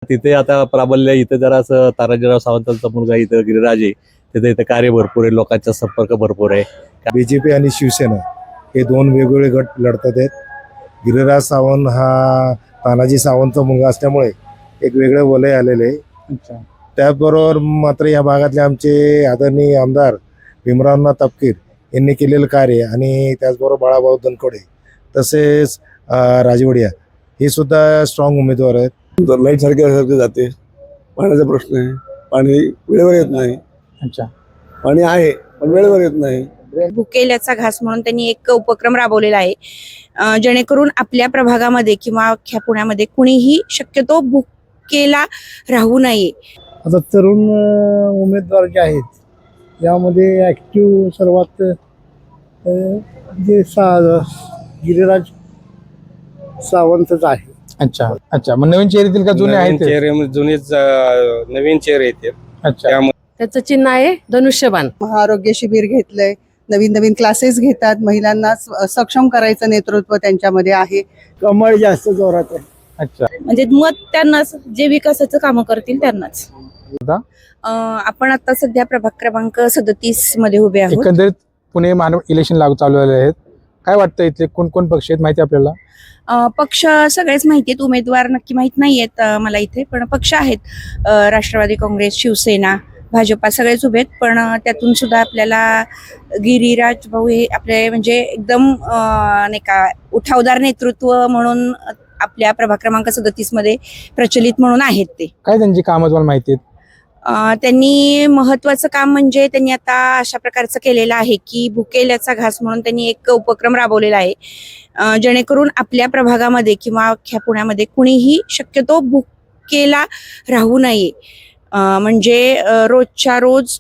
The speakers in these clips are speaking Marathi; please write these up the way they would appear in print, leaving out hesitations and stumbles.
तिथे आता प्राबल्य इथे जरा असं तानाजीराव सावंतांचा मुलगा इथं गिरिराज आहे. तिथे इथं कार्य भरपूर आहे, लोकांचा संपर्क भरपूर आहे. बीजेपी आणि शिवसेना हे दोन वेगवेगळे गट लढतात आहेत. गिरिराज सावंत हा तानाजी सावंतचा मुलगा असल्यामुळे एक वेगळे वलय आलेले आहे. त्याचबरोबर मात्र या भागातले आमचे आदरणीय आमदार भीमरावनाथ तापकीर यांनी केलेलं कार्य आणि त्याचबरोबर बाळाभाऊ धनखडे तसेच राजवडिया हे सुद्धा स्ट्रॉंग उमेदवार आहेत. लाईट सारखे जाते, पाण्याचा प्रश्न आहे, पाणी वेळेवर येत नाही. पाणी आहे पण वेळेवर येत नाही. भुकेल्याचा घास म्हणून त्यांनी एक उपक्रम राबवलेला आहे, जेणेकरून आपल्या प्रभागामध्ये किंवा अख्ख्या पुण्यामध्ये कुणीही शक्यतो भुकेला राहू नये. आता तरुण उमेदवार जे आहेत यामध्ये ॲक्टिव्ह सर्वात जे गिरिराज सावंतच आहे. अच्छा मग नवीन चेहरे येतील का जुने आहेत? जुनेच नवीन चेहरे येतील. त्याचं चिन्ह आहे धनुष्यबाण. आरोग्य शिबिर घेतलंय, नवीन नवीन क्लासेस घेतात, महिलांना सक्षम करायचं नेतृत्व त्यांच्यामध्ये आहे. कमळ जास्त जोरात आहे. अच्छा, म्हणजे मत त्यांनाच, जे विकासाचं कामं करतील त्यांनाच. आपण आता सध्या प्रभाग क्रमांक 37 मध्ये उभे आहोत. एकंदरीत पुणे महानगर इलेक्शन लागू चालू झाले आहेत. काय वाटतं इथले कोण कोण पक्ष आहेत माहिती आपल्याला? पक्ष सगळेच माहिती आहेत, उमेदवार नक्की माहित नाहीयेत मला इथे, पण पक्ष आहेत. राष्ट्रवादी काँग्रेस, शिवसेना, भाजपा सगळेच उभे आहेत. पण त्यातून सुद्धा आपल्याला गिरिराज भाऊ हे आपले म्हणजे एकदम नाही का उठावदार नेतृत्व म्हणून आपल्या प्रभाग क्रमांक 37 मध्ये प्रचलित म्हणून आहेत. ते काय त्यांची कामं तुम्हाला माहिती आहेत? त्यांनी महत्वाचं काम म्हणजे त्यांनी आता अशा प्रकारचं केलेलं आहे की भुकेल्याचा घास म्हणून त्यांनी एक उपक्रम राबवलेला आहे, जेणेकरून आपल्या प्रभागामध्ये किंवा अख्ख्या पुण्यामध्ये कुणीही शक्यतो भुकेला राहू नये. म्हणजे रोजच्या रोज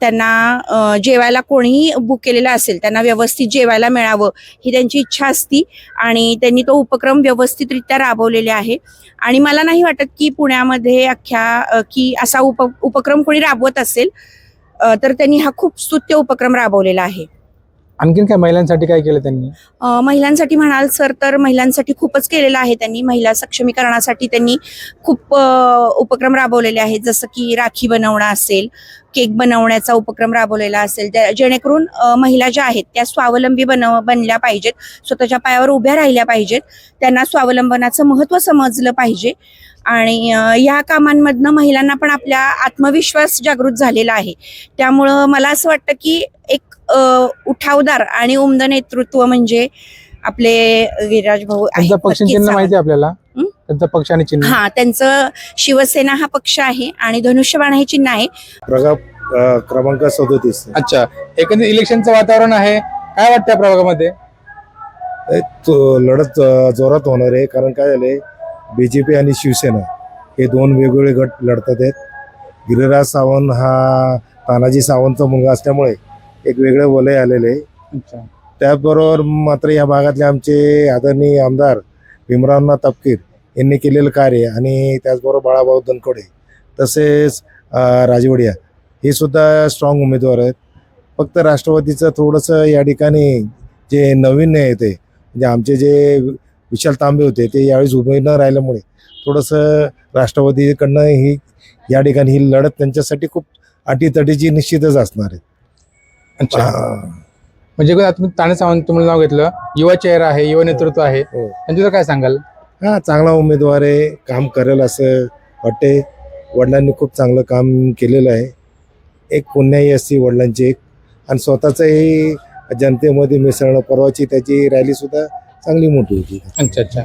त्यांना जेवायला कोणीही बुक केलेलं असेल त्यांना व्यवस्थित जेवायला मिळावं ही त्यांची इच्छा असती आणि त्यांनी तो उपक्रम व्यवस्थितरित्या राबवलेला आहे. आणि मला नाही वाटत की पुण्यामध्ये अख्ख्या की असा उपक्रम कोणी राबवत असेल, तर त्यांनी हा खूप स्तुत्य उपक्रम राबवलेला आहे. आणखीन काय महिलांसाठी काय केलं त्यांनी? महिलांसाठी म्हणाल सर तर महिलांसाठी खूपच केलेलं आहे त्यांनी. महिला सक्षमीकरणासाठी त्यांनी खूप उपक्रम राबवलेले आहेत, जसं की राखी बनवणं असेल, केक बनवण्याचा उपक्रम राबवलेला असेल, जेणेकरून महिला ज्या आहेत त्या स्वावलंबी बनल्या पाहिजेत, स्वतःच्या पायावर उभ्या राहिल्या पाहिजेत, त्यांना स्वावलंबनाचं महत्त्व समजलं पाहिजे. आणि या कामांमधनं महिलांना पण आपला आत्मविश्वास जागृत झालेला आहे. त्यामुळं मला असं वाटतं की एक उठावदार आणि उमद नेतृत्व म्हणजे आपले गिरिराज भाऊ त्यांचा पक्ष चिन्ह माहिती आपल्याला? त्यांचा पक्ष आणि चिन्ह? हा, त्यांचं शिवसेना हा पक्ष आहे आणि धनुष्यबाण हे चिन्ह आहे. प्रभाग क्रमांक 37. अच्छा, एकंदरीत इलेक्शनचं वातावरण आहे, काय वाटतं प्रभागामध्ये? लढत जोरात होणार आहे, कारण काय झालंय बीजेपी आणि शिवसेना हे दोन वेगवेगळे गट लढतात आहेत. गिरिराज सावंत हा तानाजी सावंतचा मुलगा असल्यामुळे एक वेगळे वलय आलेले आहे. त्याचबरोबर मात्र या भागातले आमचे आदरणीय आमदार भीमरावनाथ तापकीर यांनी केलेलं कार्य आणि त्याचबरोबर बाळाभाऊ धनखडे तसेच राजवडिया हे सुद्धा स्ट्रॉंग उमेदवार आहेत. फक्त राष्ट्रवादीचं थोडंसं या ठिकाणी जे नवीन येते म्हणजे आमचे जे विशाल तांबे होते ते यावेळेस उभे न राहिल्यामुळे थोडंसं राष्ट्रवादीकडनं ही या ठिकाणी ही लढत त्यांच्यासाठी खूप अटीतटीची निश्चितच असणार आहे. अच्छा, म्हणजे तुम्ही ताने सावंत तुम्हाला नाव घेतलं, युवा चेहरा आहे, युवा नेतृत्व आहे, त्यांच्यावर काय सांगाल? हा, चांगला उमेदवार आहे, काम करेल असं वाटते. वडिलांनी खूप चांगलं काम केलेलं आहे. एक पुण्याई असते वडिलांची एक, आणि स्वतःचंही जनतेमध्ये मिसळणं. परवाची त्याची रॅली सुद्धा चांगली मोठी होती. अच्छा,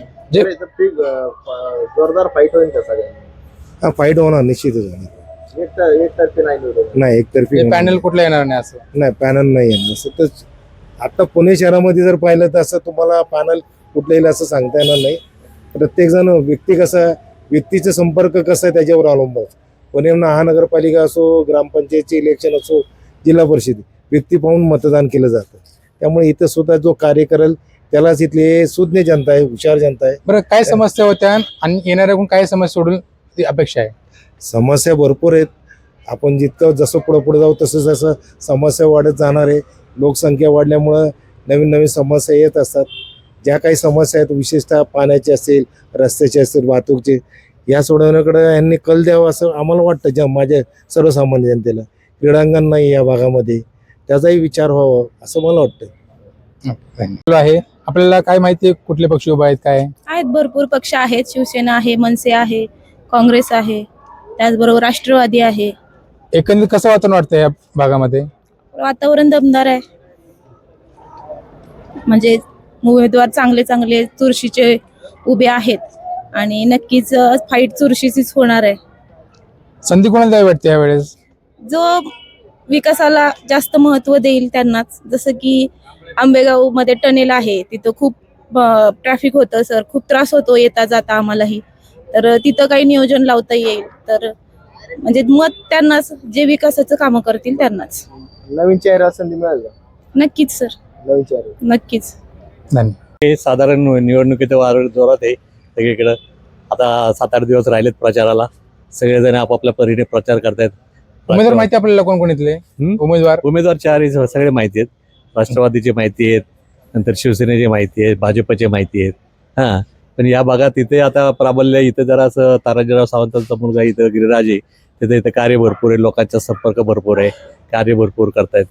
जोरदार फाईट होईल का सगळ्यांनी? हा, फाईट होणार, निश्चितच होणार. एकतर्फी नाही, एकतर्फी पॅनल कुठला येणार नाही असं? नाही, पॅनल नाही येणार असं. तर आता पुणे शहरामध्ये जर पाहिलं तर असं तुम्हाला पॅनल कुठलं येईल असं सांगता येणार नाही. प्रत्येक जण व्यक्तीचा संपर्क कसा आहे त्याच्यावर अवलंबून. पुणे महानगरपालिका असो, ग्रामपंचायतचे इलेक्शन असो, जिल्हा परिषद, व्यक्ती पाहून मतदान केलं जातं. त्यामुळे इथं सुद्धा जो कार्य करेल त्यालाच इथले सुज्ञ जनता आहे, हुशार जनता आहे. बरं, काय समस्या होत्या आणि येणाऱ्याकडून काय समस्या सोडून ती अपेक्षा आहे? समस्या भरपूर आहेत. आपण जितकं जसं पुढे जाऊ तसं समस्या वाढत जाणार आहे. लोकसंख्या वाढल्यामुळं नवीन नवीन समस्या येत असतात. ज्या काही समस्या आहेत विशेषतः पाण्याचे असेल, रस्त्याचे असेल, वाहतूकचे, या सोडवण्याकडे यांनी कल द्यावा असं आम्हाला वाटतं, ज्या माझ्या सर्वसामान्य जनतेला. क्रीडांगण नाही या भागामध्ये, त्याचाही विचार व्हावा असं मला वाटतं. आहे आपल्याला काय माहिती आहे कुठले पक्ष उभे आहेत काय? आहेत, भरपूर पक्ष आहेत. शिवसेना आहे, मनसे आहे, काँग्रेस आहे, त्याचबरोबर राष्ट्रवादी आहे. एकंदरीत कसं वातावरण वाटतं या भागामध्ये? वातावरण दमदार आहे, म्हणजे उमेदवार चांगले चांगले चुरशीचे उभे आहेत आणि नक्कीच फाईट चुरशीचीच होणार आहे. संधी कोणाला द्यावी वाटते यावेळेस? जो विकासाला जास्त महत्त्व देईल त्यांनाच. जसं की आंबेगाव मध्ये टनेल आहे, तिथं खूप ट्रॅफिक होतं सर, खूप त्रास होतो येता जाता आम्हालाही. तर तिथं काही नियोजन लावता येईल तर म्हणजे मत त्यांनाच, जे विकासाचं कामं करतील त्यांनाच. नवीन चेहरा संधी मिळेल का? नक्कीच सर, नवीन चेहरा नक्कीच. धन्यवाद. हे साधारण निवडणुकीच्या वार जोरात आहे सगळीकडं. आता 7-8 दिवस राहिलेत प्रचाराला. सगळेजण आपापल्या परीने प्रचार करतायत. उमेदवार माहिती आपल्याला कोण कोण इथले उमेदवार 4 सगळे माहिती आहेत. राष्ट्रवादीची माहिती आहेत, नंतर शिवसेनेची माहिती आहे, भाजपची माहिती आहेत. हा, पण या भागात इथे आता प्राबल्य इथे जरा असं तानाजीराव सावंतांचा मुलगा इथं गिरिराज आहे, इथं कार्य भरपूर आहे, लोकांचा संपर्क भरपूर आहे, कार्य भरपूर करतायत.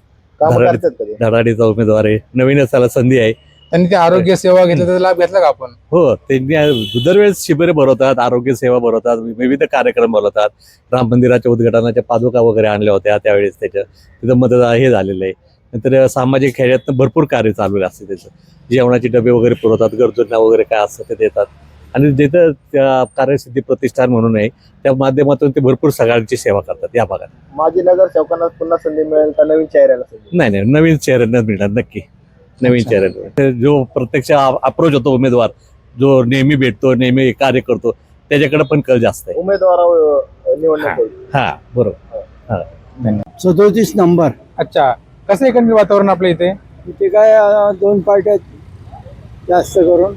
धडाडीचा उमेदवार आहे, नवीनच त्याला संधी आहे. त्यांनी ते आरोग्य सेवा घेतला त्याचा लाभ घेतला का आपण? हो, त्यांनी दरवेळेस शिबिरे भरवतात, आरोग्य सेवा भरवतात, विविध कार्यक्रम भरवतात. राम मंदिराच्या उद्घाटनाच्या पादुका वगैरे आणल्या होत्या त्यावेळेस, तिथं मतदान हे झालेलं आहे. नंतर सामाजिक ह्याच्यातनं भरपूर कार्य चालू असते त्याचं. जेवणाचे डबे वगैरे पुरवतात, गरजूंना वगैरे काय असतं ते देतात. आणि जिथं त्या कार्यसिद्धी प्रतिष्ठान म्हणून आहे त्या माध्यमातून ते भरपूर सगळ्यांची सेवा करतात या भागात. माजी नगरसेवकांना पुन्हा संधी मिळेल का नवीन चेहऱ्याला संधी? नाही, नवीन चेहऱ्यांना मिळणार नक्की. नवीन चेहऱ्यांना जो प्रत्यक्ष अप्रोच होतो उमेदवार, जो नेहमी भेटतो, नेहमी कार्य करतो, त्याच्याकडे पण कल जास्त आहे. उमेदवार निवडणूक हा, बरोबर. 37 नंबर. अच्छा, कसं एकंदरीत वातावरण आपल्या इथे? इथे काय 2 पार्ट्या जास्त करून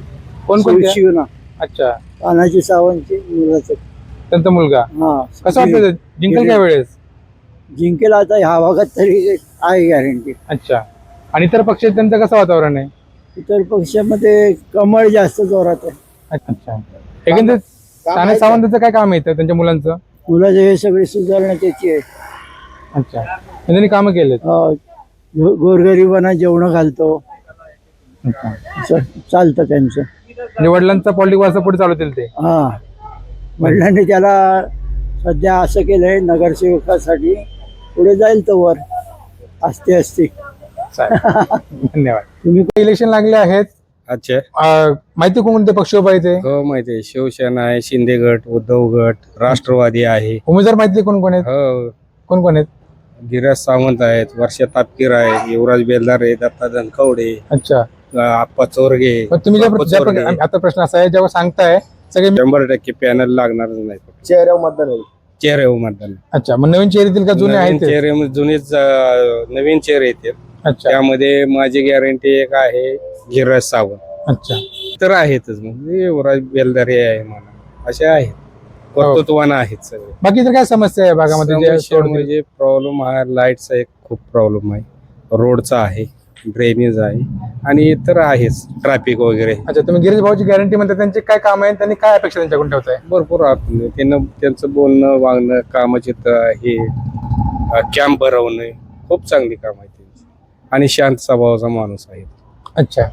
कोणकोणत्या? शिवसेना, अच्छा, तानाजी सावंतची मुलाचं. त्यांचा मुलगा. हा, कसं वाटतं जिंकल काय वेळेस? जिंकेल आता ह्या भागात तरी आहे गॅरंटी. अच्छा, आणि इतर पक्ष त्यांचं कसं वातावरण आहे? इतर पक्षामध्ये कमळ जास्त जोरात आहे. अच्छा, एकंदरीत तानाजी सावंतांचं काय काम येतं त्यांच्या मुलांचं? मुलाचे हे सगळे सुधारणा त्याची आहे. अच्छा, त्यांनी कामं केलेत. गोरगरिबांना जेवण घालतो, अच्छा, असं चालतं त्यांचं. म्हणजे वडिलांचा पॉलिटिक वारसा पुढे चालवतील ते. हा, वडिलांनी त्याला सध्या असं केलंय नगरसेवकासाठी, पुढे जाईल तो वर असते. धन्यवाद. तुम्ही इलेक्शन लागले आहेत. अच्छा, माहिती कोणते पक्ष उभे आहेत ते? हो माहिती आहे. शिवसेना आहे, शिंदे गट, उद्धव गट, राष्ट्रवादी आहे. उमेदवार माहिती कोण कोण आहेत? हो, कोण कोण आहेत? गिरीराज सावंत आहेत, वर्षा तापकीर आहे, युवराज बेलदार आहे, दत्ता धनखवडे, अच्छा, आप्पा चोरगे. पण तुम्ही आता प्रश्न असा आहे, जेव्हा सांगताय सगळे 100% पॅनल लागणारच नाही. चेहऱ्यावर मतदान होईल. चेहऱ्यावर मतदान. अच्छा, मग नवीन चेहरे येतील का जुने आहेत नवीन ते? चेहरे जुनेच नवीन चेहरे येतील. अच्छा, त्यामध्ये माझी गॅरंटी एक आहे गिरीराज सावंत. अच्छा, तर आहेतच, मग युवराज बेलदारे आहे म्हणा, असे आहेत, कर्तृत्वान आहेत सगळे. बाकी तर काय समस्या आहे भागामध्ये जे समस्या सोडतील? म्हणजे प्रॉब्लेम आहे, लाईटचा एक खूप प्रॉब्लेम आहे, रोडचा आहे, ड्रेनेज आहे आणि इतर आहेच, ट्रॅफिक वगैरे अच्छा, तुम्ही गिरीश भाऊची गॅरंटी म्हणता, त्यांचे काय काम आहे, त्यांनी काय अपेक्षा त्यांच्याकडून ठेवताय? भरपूर आहेत. त्यांचं बोलणं वागणं, कामाचे हे कॅम्प भरवणे, खूप चांगली काम आहे त्यांची आणि शांत स्वभावाचा माणूस आहे. अच्छा,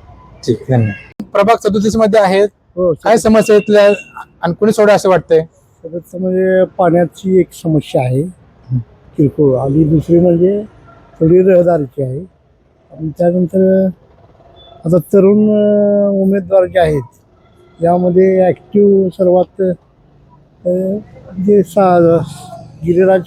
ठीक आहे, धन्यवाद. प्रभाग 37 मध्ये आहेत, हो, काय समस्या इथल्या आणि कोणी सोडा असं वाटतंय? म्हणजे पाण्याची एक समस्या आहे किरकोळ, आणि दुसरी म्हणजे थोडी रहदारीची आहे. आणि त्यानंतर आता तरुण उमेदवार जे आहेत यामध्ये ॲक्टिव्ह सर्वात जे गिरिराज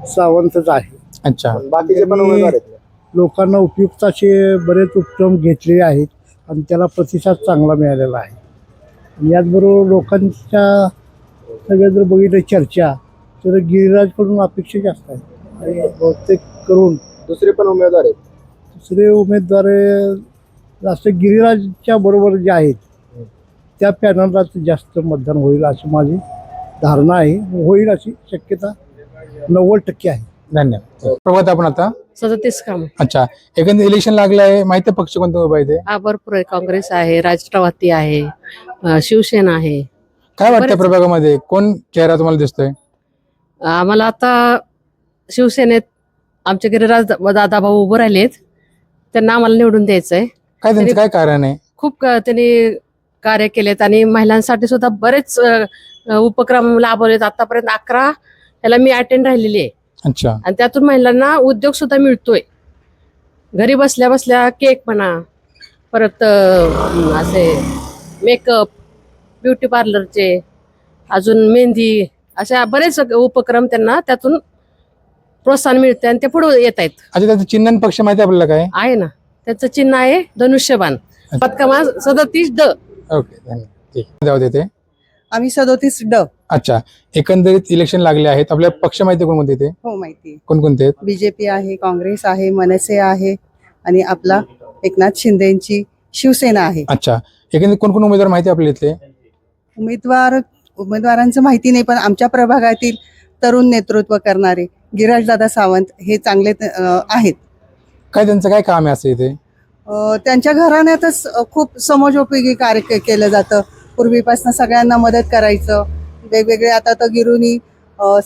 सावंतच आहे. अच्छा, बाकीचे पण उमेदवार आहेत. लोकांना उपयुक्त असे बरेच उपक्रम घेतलेले आहेत आणि त्याला प्रतिसाद चांगला मिळालेला आहे. आणि याचबरोबर लोकांच्या सगळ्या जर बघितलं चर्चा, तर गिरिराजकडून अपेक्षा जास्त आहे आणि बहुतेक करून दुसरे पण उमेदवार आहेत. दुसरे उमेदवार जास्त गिरिराजच्या बरोबर जे आहेत त्या पॅनलला जास्त मतदान होईल अशी माझी धारणा आहे. होईल अशी शक्यता 90% आहे. धन्यवाद. प्रभात आपण आता 37 काम. अच्छा, एकंदर इलेक्शन लागलं आहे, माहिती पक्ष कोणते उभा आहे ते? हा, भरपूर आहे. काँग्रेस आहे, राष्ट्रवादी आहे, शिवसेना आहे. काय वाटतं बरेच- प्रभागामध्ये कोण चेहरा तुम्हाला दिसतोय? आम्हाला आता शिवसेनेत आमचे गिरिराज दादा भाऊ उभं राहिलेत, त्यांना आम्हाला निवडून द्यायचंय. काय त्यांचं काय कारण आहे? खूप त्यांनी कार्य केलेत आणि महिलांसाठी सुद्धा बरेच उपक्रम राबवलेत. आतापर्यंत 11 याला मी अटेंड राहिलेली आहे अच्छा. आणि त्यातून महिलांना उद्योग सुद्धा मिळतोय. घरी बसल्या बसल्या केक म्हणा, परत असे मेकअप, ब्युटी पार्लरचे, अजून मेहंदी, अशा बरेच उपक्रम त्यांना त्यातून प्रोत्साहन मिळते आणि ते पुढे येत आहेत. अच्छा, त्याचं चिन्ह आणि पक्ष माहिती आपल्याला काय? आहे ना, त्याचं चिन्ह आहे धनुष्यबाण, पदक्रमांक 37D. ओके, धन्यवाद. ठीक जाऊ देते. आम्ही 37D. अच्छा, एकंदरीत इलेक्शन लागले आहेत, आपल्या पक्ष माहिती कोणकोणते ते? हो, माहिती. कोणकोणते आहेत? बीजेपी आहे, काँग्रेस आहे, मनसे आहे आणि आपला एकनाथ शिंदेची शिवसेना आहे. अच्छा, एकंदरीत कोण कोण उमेदवार माहिती आपल्या इथले? उमेदवारांचं माहिती नाही, पण आमच्या प्रभागातील तरुण नेतृत्व करणारे गिरीराजदादा सावंत हे चांगले आहेत. काय त्यांचं काय काम आहे असं इथे? त्यांच्या घराण्यातच खूप समाजोपयोगी कार्य केलं जातं. पूर्वीपासून सगळ्यांना मदत करायचं. वेगवेगळे आता तर गिरूनी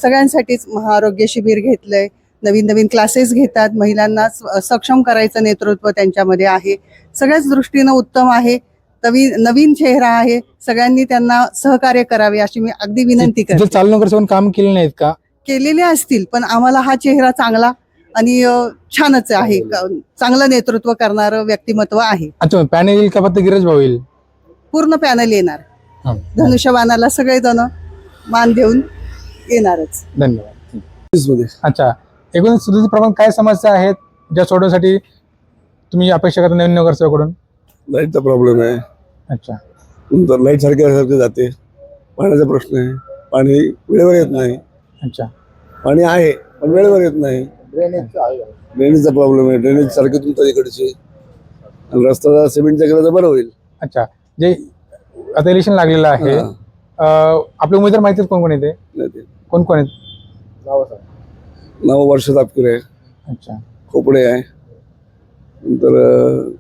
सगळ्यांसाठीच महाआरोग्य शिबिर घेतलंय. नवीन नवीन क्लासेस घेतात. महिलांना सक्षम करायचं नेतृत्व त्यांच्यामध्ये आहे. सगळ्याच दृष्टीनं उत्तम आहे. नवीन चेहरा आहे. सगळ्यांनी त्यांना सहकार्य करावे अशी मी अगदी विनंती जे करते. चालू नगरसेवक काम केले नाहीत का? केलेले असतील, पण आम्हाला हा चेहरा चांगला आणि छानच आहे. चांगलं नेतृत्व करणारं व्यक्तिमत्व आहे. अच्छा, पॅनल येईल का फक्त गिरीराज भाऊ येईल? पूर्ण पॅनल येणार. हा. धनुष्यबाणाला सगळेजण मान देऊन येणारच. धन्यवाद. अच्छा, एकूण सुधारित प्रमाण काय समस्या आहेत ज्या सोडवण्यासाठी तुम्ही अपेक्षा करता नवीन नगरसेवकाकडून? लाईटचा प्रॉब्लेम आहे. अच्छा. नंतर लाईट सारखी जाते. पाण्याचा प्रश्न आहे. पाणी वेळेवर येत नाही. अच्छा. पाणी आहे पण वेळेवर येत नाही. ड्रेनेजचा प्रॉब्लेम आहे. ड्रेनेज सारखे तुमच्या इकडचे आणि रस्ता सिमेंटचा केला तर बरं होईल. अच्छा, जे आता इलेक्शन लागलेलं आहे, हा. आपले उमेदवार माहिती आहेत कोण कोण येते? नाही ते. कोण कोण आहेत? नाव वर्ष तापकीर आहे. अच्छा. खोपडे आहे. नंतर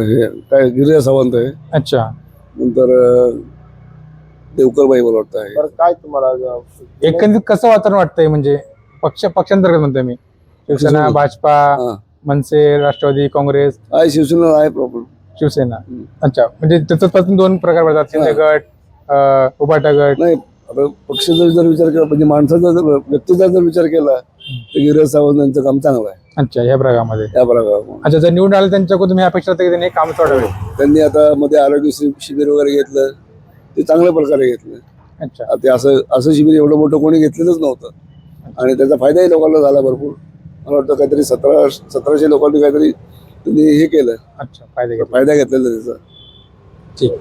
हे काय गिरीराज सावंत आहे. अच्छा. नंतर देवकरबाई मला वाटतं आहे. काय तुम्हाला एकंदरीत कसं वातावरण वाटतंय? म्हणजे पक्षांतर्गत म्हणतोय मी, शिवसेना, शिवसेना. भाजपा, हा. मनसे, राष्ट्रवादी, काँग्रेस, आहे शिवसेना आहे प्रॉब्लेम. शिवसेना. अच्छा, म्हणजे त्याच्यापासून 2 प्रकार पडतात, शिंदे गट, उभाटा गट. नाही, आता पक्षाचा जर विचार केला म्हणजे माणसाचा जर व्यक्तीचा जर विचार केला तर गिरीराज सावंत यांचं काम चांगलं आहे अच्छा, या प्रकारामध्ये. या प्रकारात. अच्छा, जर निवडून आले त्यांच्याकडून तुम्ही अपेक्षा करता की त्यांनी हे काम सोडावे? त्यांनी आता मध्ये आरोग्य शिबिर वगैरे घेतलं, ते चांगल्या प्रकारे घेतलं. अच्छा. ते असं शिबिर एवढं मोठं कोणी घेतलेलंच नव्हतं आणि त्याचा फायदाही लोकांना झाला भरपूर. मला वाटतं काहीतरी 1700 लोकांनी काहीतरी त्यांनी हे केलं, अच्छा, फायदे घेतले. फायदा घेतलेला त्याचा. ठीक.